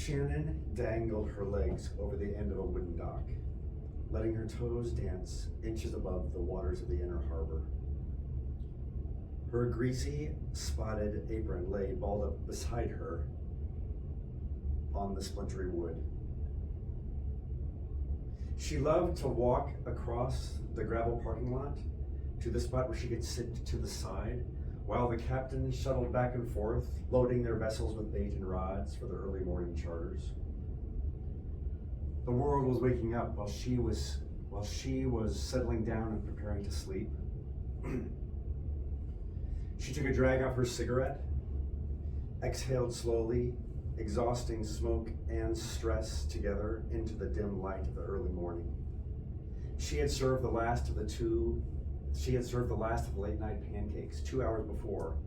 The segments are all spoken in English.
Shannon dangled her legs over the end of a wooden dock, letting her toes dance inches above the waters of the inner harbor. Her greasy, spotted apron lay balled up beside her on the splintery wood. She loved to walk across the gravel parking lot to the spot where she could sit to the side while the captain shuttled back and forth, loading their vessels with bait and rods for their early morning charters. The world was waking up while she was settling down and preparing to sleep. She took a drag off her cigarette, exhaled slowly, exhausting smoke and stress together into the dim light of the early morning. She had served the last of the late night pancakes 2 hours before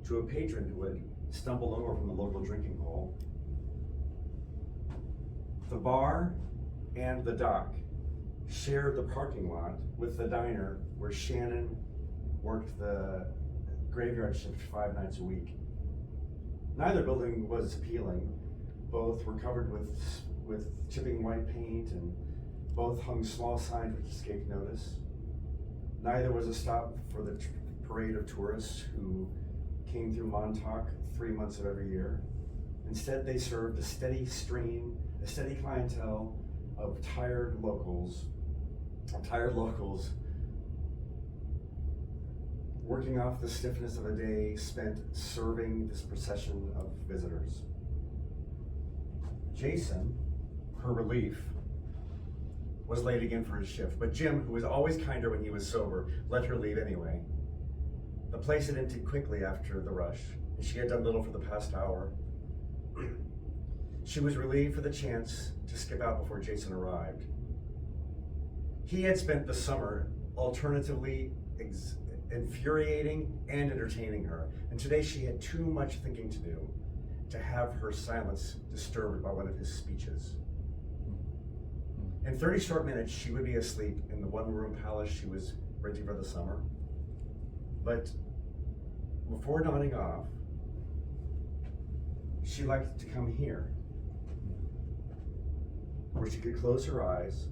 to a patron who had stumbled over from the local drinking hole. The bar and the dock shared the parking lot with the diner where Shannon worked the graveyard shift 5 nights a week. Neither building was appealing. Both were covered with chipping white paint, and both hung small signs which escaped notice. Neither was a stop for the parade of tourists who came through Montauk 3 months of every year. Instead, they served a steady clientele of tired locals working off the stiffness of a day spent serving this procession of visitors. Jason, her relief, was late again for his shift, but Jim, who was always kinder when he was sober, let her leave anyway. The place had emptied quickly after the rush, and she had done little for the past hour. She was relieved for the chance to skip out before Jason arrived. He had spent the summer alternatively infuriating and entertaining her, and today she had too much thinking to do to have her silence disturbed by one of his speeches. In 30 short minutes, she would be asleep in the one-room palace she was renting for the summer. But before nodding off, she liked to come here, where she could close her eyes,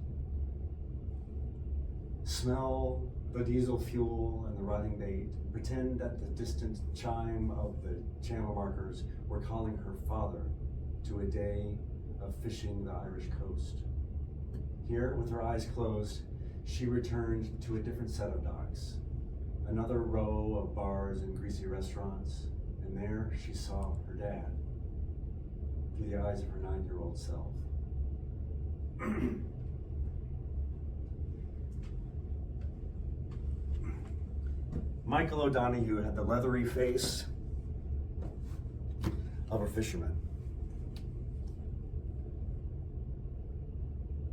smell the diesel fuel and the rotting bait, pretend that the distant chime of the channel markers were calling her father to a day of fishing the Irish coast. Here, with her eyes closed, she returned to a different set of docks, another row of bars and greasy restaurants, and there she saw her dad through the eyes of her 9-year-old self. Michael O'Donoghue had the leathery face of a fisherman.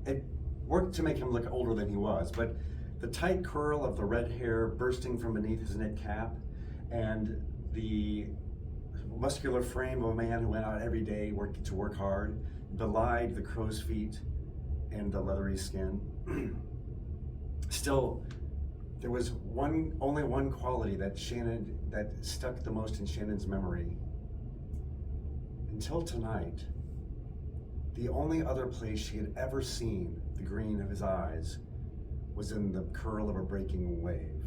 It worked to make him look older than he was, but the tight curl of the red hair bursting from beneath his knit cap and the muscular frame of a man who went out every day to work hard belied the crow's feet and the leathery skin. Still, there was only one quality that stuck the most in Shannon's memory. Until tonight, the only other place she had ever seen the green of his eyes was in the curl of a breaking wave.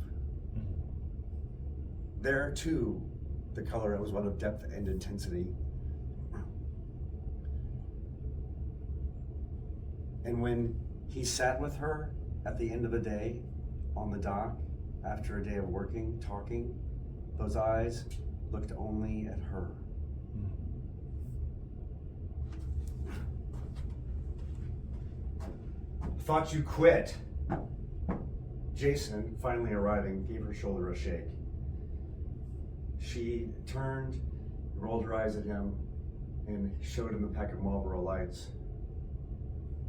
There, too, the color was one of depth and intensity. And when he sat with her at the end of the day on the dock after a day of working, talking, those eyes looked only at her. Thought you quit. Jason, finally arriving, gave her shoulder a shake. She turned, rolled her eyes at him, and showed him the pack of Marlboro Lights.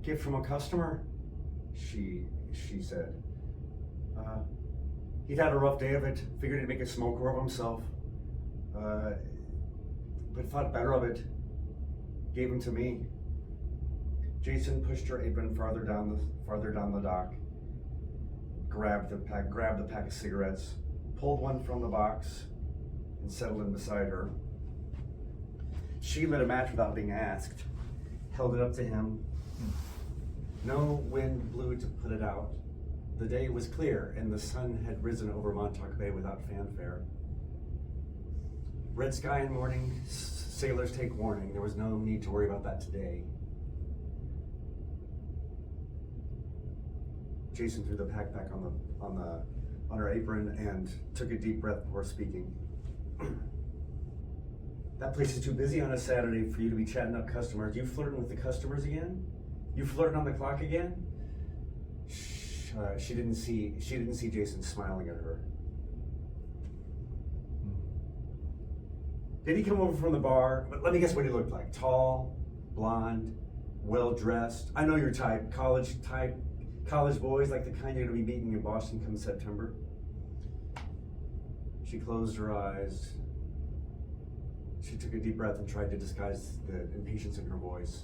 Gift from a customer, she said. He'd had a rough day of it, figured he'd make a smoker of himself, but thought better of it, gave him to me. Jason pushed her apron farther down the dock, grabbed the pack of cigarettes, pulled one from the box, and settled in beside her. She lit a match without being asked, held it up to him. No wind blew to put it out. The day was clear, and the sun had risen over Montauk Bay without fanfare. Red sky and morning, sailors take warning. There was no need to worry about that today. Jason threw the backpack on her apron and took a deep breath before speaking. That place is too busy on a Saturday for you to be chatting up customers. You flirting with the customers again? You flirting on the clock again? She didn't see Jason smiling at her. Did he come over from the bar? But let me guess what he looked like. Tall, blonde, well-dressed. I know your type. College boys, like the kind you're gonna be meeting in Boston come September. She closed her eyes. She took a deep breath and tried to disguise the impatience in her voice.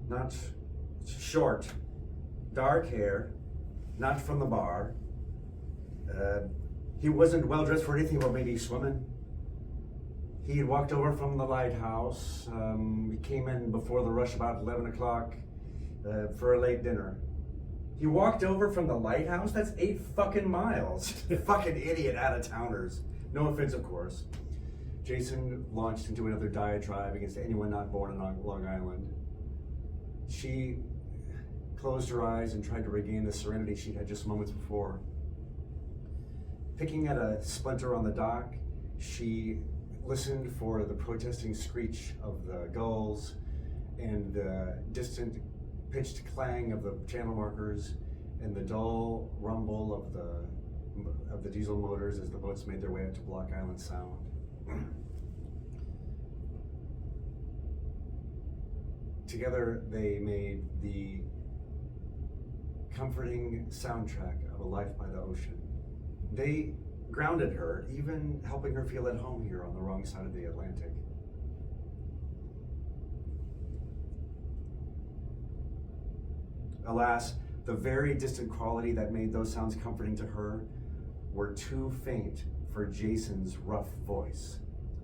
Not short, dark hair, not from the bar. He wasn't well dressed for anything but maybe swimming. He had walked over from the lighthouse. He came in before the rush about 11 o'clock for a late dinner. He walked over from the lighthouse? That's 8 fucking miles. Fucking idiot out-of-towners. No offense, of course. Jason launched into another diatribe against anyone not born on Long Island. She closed her eyes and tried to regain the serenity she had just moments before. Picking at a splinter on the dock, she listened for the protesting screech of the gulls and the distant pitched clang of the channel markers and the dull rumble of the diesel motors as the boats made their way up to Block Island Sound. Together they made the comforting soundtrack of a life by the ocean. They grounded her, even helping her feel at home here on the wrong side of the Atlantic. Alas, the very distant quality that made those sounds comforting to her were too faint for Jason's rough voice.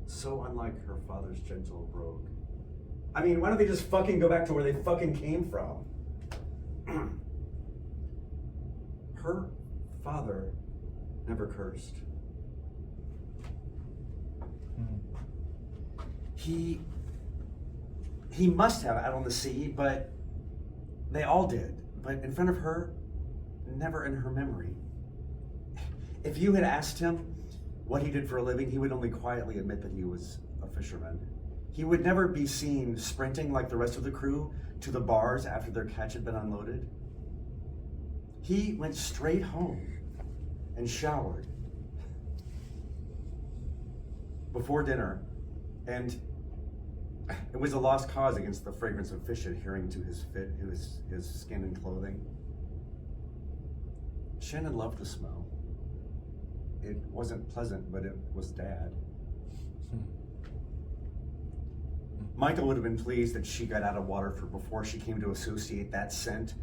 So unlike her father's gentle brogue. I mean, why don't they just fucking go back to where they fucking came from? Her father never cursed. He must have out on the sea, but they all did. But in front of her, never in her memory. If you had asked him what he did for a living, he would only quietly admit that he was a fisherman. He would never be seen sprinting like the rest of the crew to the bars after their catch had been unloaded. He went straight home and showered before dinner, and it was a lost cause against the fragrance of fish adhering to his skin and clothing. Shannon loved the smell. It wasn't pleasant, but it was Dad. Michael would have been pleased that she got out of Waterford before she came to associate that scent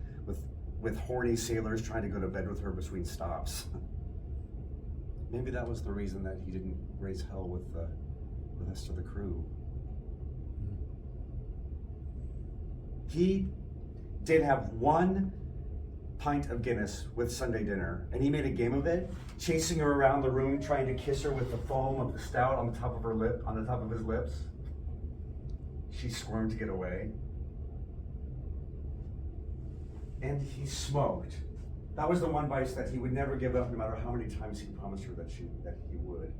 with horny sailors trying to go to bed with her between stops. Maybe that was the reason that he didn't raise hell with the rest of the crew. He did have 1 pint of Guinness with Sunday dinner, and he made a game of it, chasing her around the room, trying to kiss her with the foam of the stout on the top of his lips. She squirmed to get away. And he smoked. That was the one vice that he would never give up, no matter how many times he promised her that he would.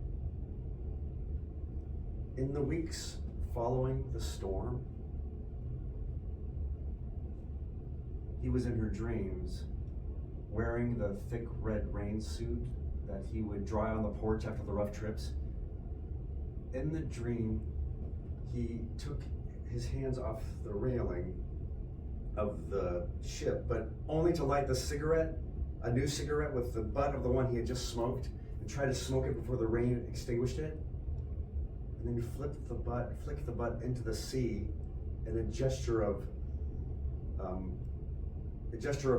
In the weeks following the storm, he was in her dreams, wearing the thick red rain suit that he would dry on the porch after the rough trips. In the dream, he took his hands off the railing of the ship, but only to light a new cigarette with the butt of the one he had just smoked, and try to smoke it before the rain extinguished it. And then flicked the butt into the sea in a gesture of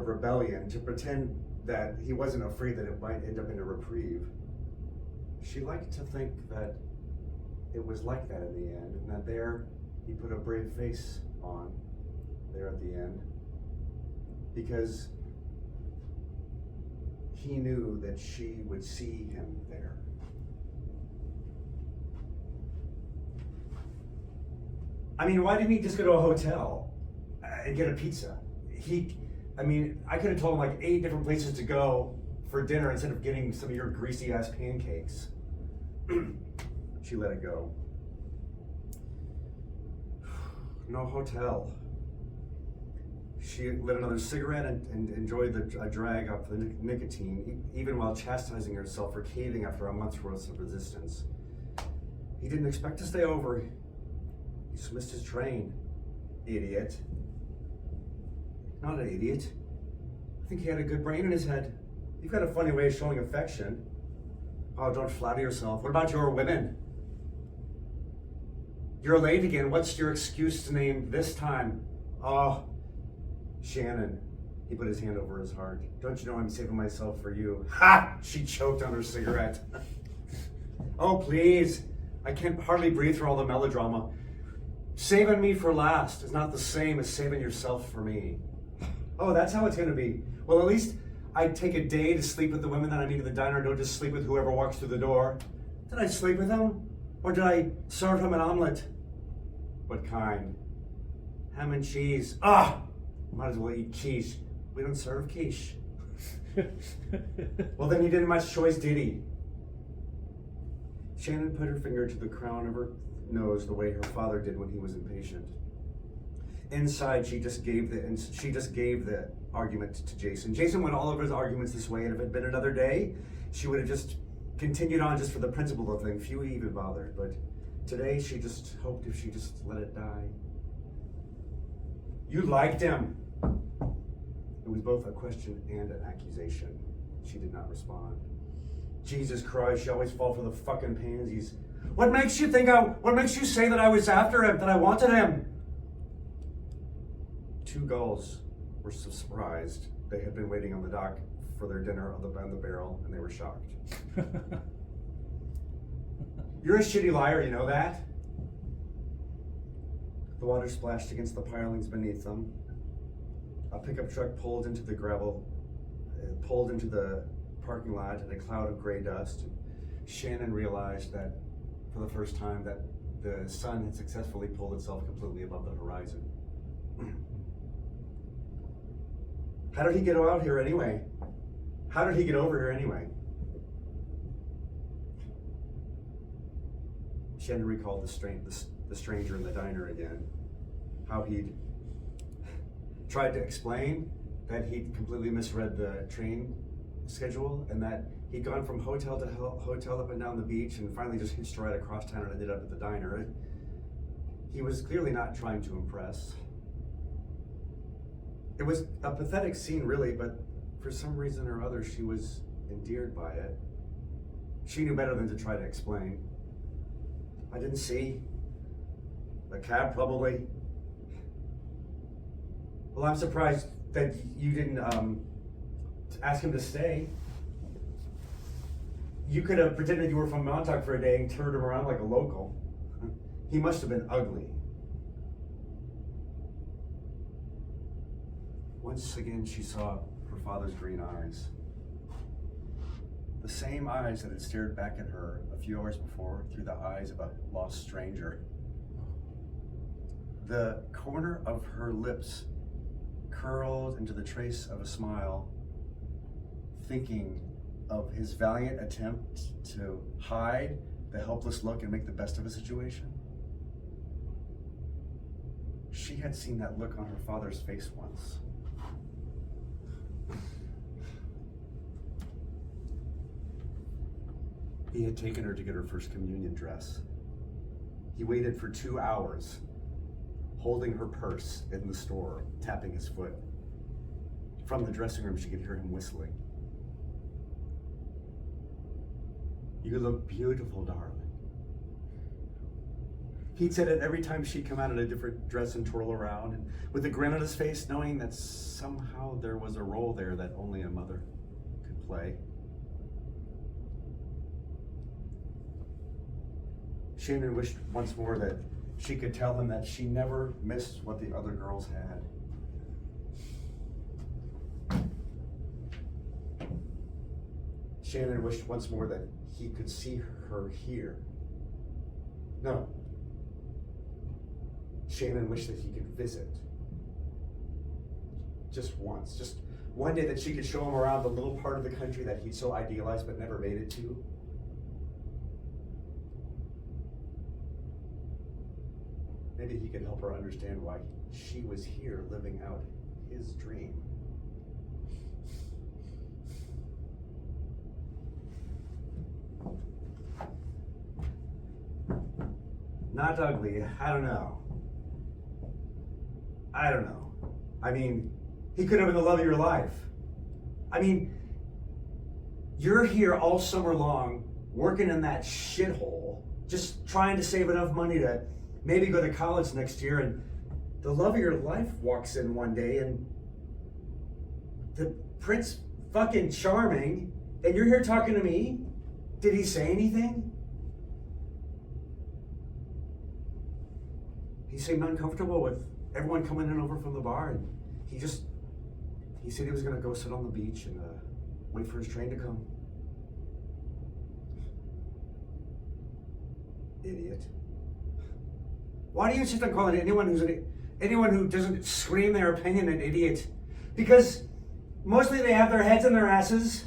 rebellion, to pretend that he wasn't afraid that it might end up in a reprieve. She liked to think that it was like that in the end, and that there, he put a brave face on there at the end, because he knew that she would see him there. I mean, why didn't he just go to a hotel and get a pizza? I could have told him like 8 different places to go for dinner instead of getting some of your greasy ass pancakes. She let it go. No hotel. She lit another cigarette and enjoyed a drag off the nicotine, even while chastising herself for caving after a month's worth of resistance. He didn't expect to stay over. He dismissed his train. Idiot. Not an idiot. I think he had a good brain in his head. You've got a funny way of showing affection. Oh, don't flatter yourself. What about your women? You're late again. What's your excuse to name this time? Oh, Shannon. He put his hand over his heart. Don't you know I'm saving myself for you? Ha! She choked on her cigarette. Oh, please. I can't hardly breathe through all the melodrama. Saving me for last is not the same as saving yourself for me. Oh, that's how it's going to be. Well, at least I'd take a day to sleep with the women that I meet at the diner. Don't just sleep with whoever walks through the door. Did I sleep with him? Or did I serve him an omelet? What kind? Ham and cheese. Ah! Might as well eat quiche. We don't serve quiche. Well, then he didn't much choice, did he? Shannon put her finger to the crown of her nose the way her father did when he was impatient. Inside, she just gave the argument to Jason. Jason went all over his arguments this way, and if it had been another day, she would have just continued on just for the principle of the thing. Few even bothered, but today she just hoped if she just let it die. You liked him. It was both a question and an accusation. She did not respond. Jesus Christ, she always fall for the fucking pansies. What makes you say that I was after him, that I wanted him? 2 gulls were surprised. They had been waiting on the dock for their dinner on the barrel, and they were shocked. You're a shitty liar, you know that? The water splashed against the pilings beneath them. A pickup truck pulled into the parking lot in a cloud of gray dust. Shannon realized that for the first time that the sun had successfully pulled itself completely above the horizon. How did he get out here anyway? How did he get over here anyway? Shannon recalled the stranger in the diner again. How he'd tried to explain that he'd completely misread the train schedule and that he'd gone from hotel to hotel up and down the beach and finally just hitched a ride across town and ended up at the diner. He was clearly not trying to impress. It was a pathetic scene, really, but for some reason or other, she was endeared by it. She knew better than to try to explain. I didn't see. The cab, probably. Well, I'm surprised that you didn't ask him to stay. You could have pretended you were from Montauk for a day and turned him around like a local. He must have been ugly. Once again, she saw her father's green eyes. The same eyes that had stared back at her a few hours before through the eyes of a lost stranger. The corner of her lips curled into the trace of a smile, thinking of his valiant attempt to hide the helpless look and make the best of a situation. She had seen that look on her father's face once. He had taken her to get her first communion dress. He waited for 2 hours, holding her purse in the store, tapping his foot. From the dressing room, she could hear him whistling. You look beautiful, darling. He'd said it every time she'd come out in a different dress and twirl around, and with a grin on his face, knowing that somehow there was a role there that only a mother could play. Shannon wished once more that she could tell him that she never missed what the other girls had. Shannon wished once more that he could see her here. No. Shannon wished that he could visit. Just once. Just one day that she could show him around the little part of the country that he'd so idealized but never made it to. Maybe he could help her understand why she was here living out his dream. Not ugly, I don't know. I mean, he could have been the love of your life. I mean, you're here all summer long, working in that shithole, just trying to save enough money to maybe go to college next year, and the love of your life walks in one day, and the Prince fucking Charming, and you're here talking to me? Did he say anything? He seemed uncomfortable with everyone coming in over from the bar, and he said he was gonna go sit on the beach and wait for his train to come. Idiot. Why do you insist on calling anyone who doesn't scream their opinion an idiot? Because mostly they have their heads in their asses.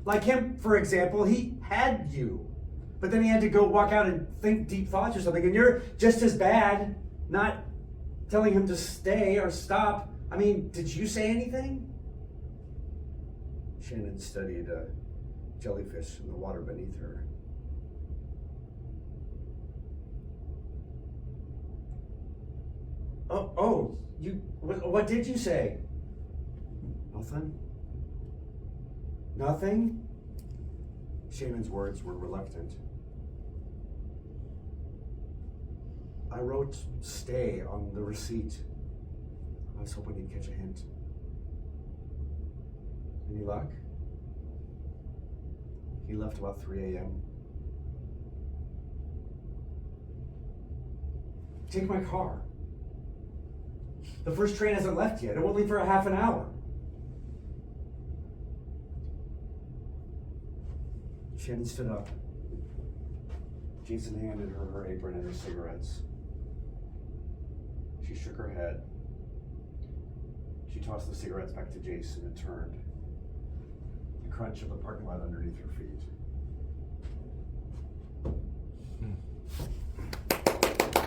Like him, for example, he had you. But then he had to go walk out and think deep thoughts or something, and you're just as bad, not telling him to stay or stop. I mean, did you say anything? Shannon studied a jellyfish in the water beneath her. What did you say? Nothing? Nothing? Shannon's words were reluctant. I wrote stay on the receipt. I was hoping he'd catch a hint. Any luck? He left about 3 a.m. Take my car. The first train hasn't left yet. It won't leave for a half an hour. Shannon stood up. Jason handed her her apron and her cigarettes. She shook her head. She tossed the cigarettes back to Jason and turned. The crunch of the parking lot underneath her feet.